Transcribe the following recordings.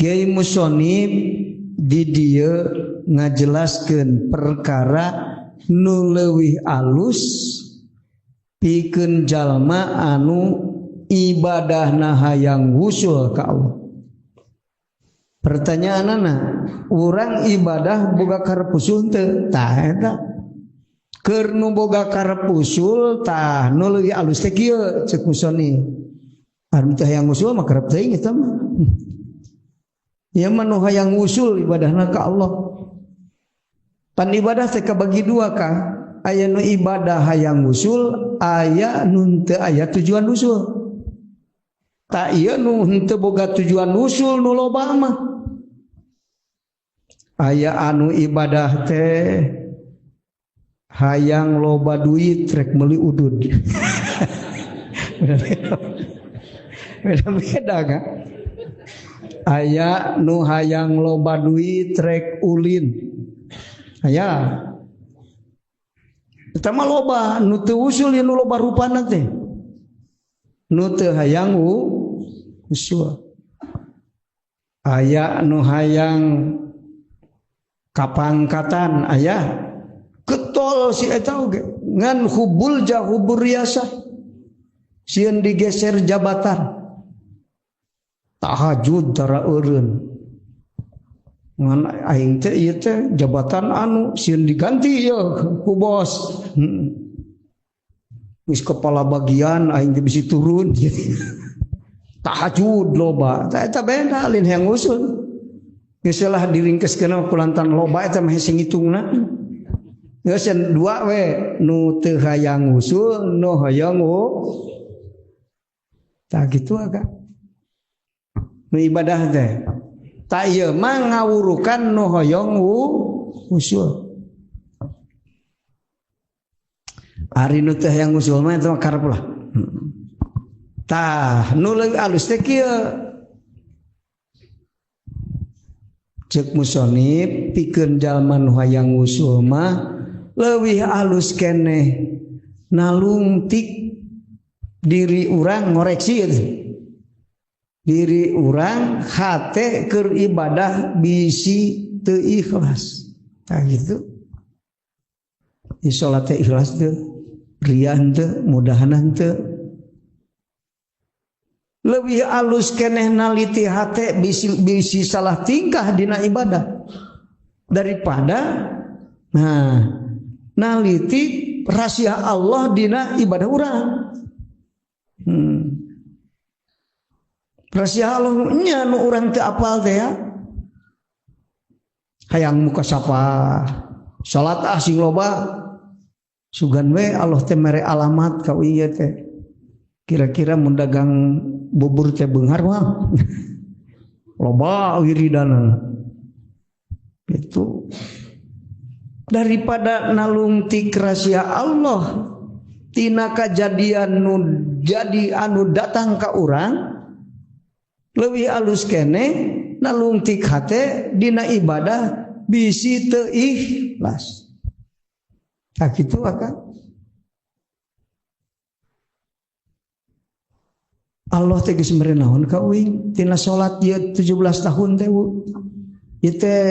Kiai Musonib di dieu ngajelaskeun perkara nu leuwih alus pikeun jalma anu ibadahna hayang wusul ka Allah. Pertanyaanana, urang ibadah boga karep usul teu? Tah eta. Keur nu boga karep usul tah nu leuwih alus teh kieu ceuk Musonib. Anu teh hayang usul mah karep teuing eta mah. Ya manu hayang usul ibadahna ka Allah. Pan ibadah teh kabagi dua ka. Aya nu ibadah hayang usul, aya nu teu aya tujuan usul. Tak ieu nu henteu boga tujuan usul nu loba mah. Aya anu ibadah teh hayang loba duit rek meuli udud. Beda-beda kan? Aya nu hayang loba duit rek ulin. Aya. Eta mah loba, nu teu usul nu loba rupana teh. Nu teu hayang usul. Aya nu hayang kapangkatan, aya ketol si eta oge ngan hubul jahubur riasah. Sieun digeser jabatan. Tahajud tara eureun ngan aing teh ieu teh jabatan anu sieun diganti ya ku bos. Wis kepala bagian aing teh bisi turun. Tahajud loba eta beda lain hayang usul. Geus lah diringkeskeun kulantan loba eta mah hese ngitungna. Geus dua we nu teu hayang usul nu hayang tah kitu aga. Nu ibadah teh ta ieu mah ngawurukan nu hoyong usul. Ari nu teh hayang usul mah eta karep lah. Tah nu leuwih alus teh kieu. Ceuk Musonib pikeun jalma nu hayang usul mah leuwih alus keneh nalungtik diri urang ngoreksi itu. Diri urang hate keur ibadah bisi teu ikhlas. Tah gitu. Di salat teh ikhlas teu, riya teu, mudahanan teu. Leuwih alus keneh naliti hate bisi salah tingkah dina ibadah daripada naliti rahasia Allah dina ibadah urang. Rahasia Allah nya nu urang teu apal teh ya. Hayang muka sapa salat asing loba sugan we Allah teh mere alamat ka ieu teh. Kira-kira mun dagang bubur teh beunghar mah loba wiridana. Itu daripada nalungtik rahasia Allah tina kajadian nu jadi anu datang ka urang leuwih alus keneh nalungtik hate dina ibadah bisi teu ikhlas. Tah kitu akang. Allah teh geus mere naon ka uing tina salat ieu 17 tahun teh ieu teh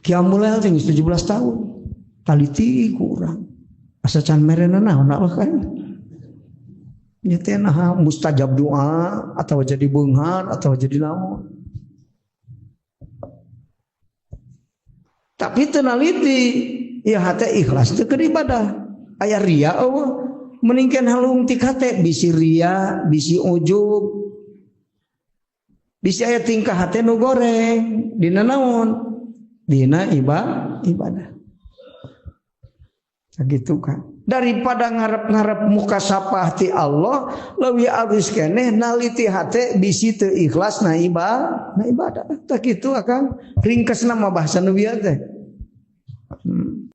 qiyamul lail teh 17 tahun taliti ku urang asa can mere naon Allah kan ieu teh naha mustajab doa atau jadi beunghar atau jadi naon tapi teu naliti ieu hate ikhlas teu keur ibadah aya riya eueuh meningkan halung ti hate bisi ria bisi ujub bisi aya tingkah hate nu goreng dina naon dina ibadah sakitu kan daripada ngarep-ngarep muka sapah ti Allah leuwih alus keneh naliti hate bisi teu ikhlas na ibadah tak kitu akan ringkesna mah bahasa nu bieu teh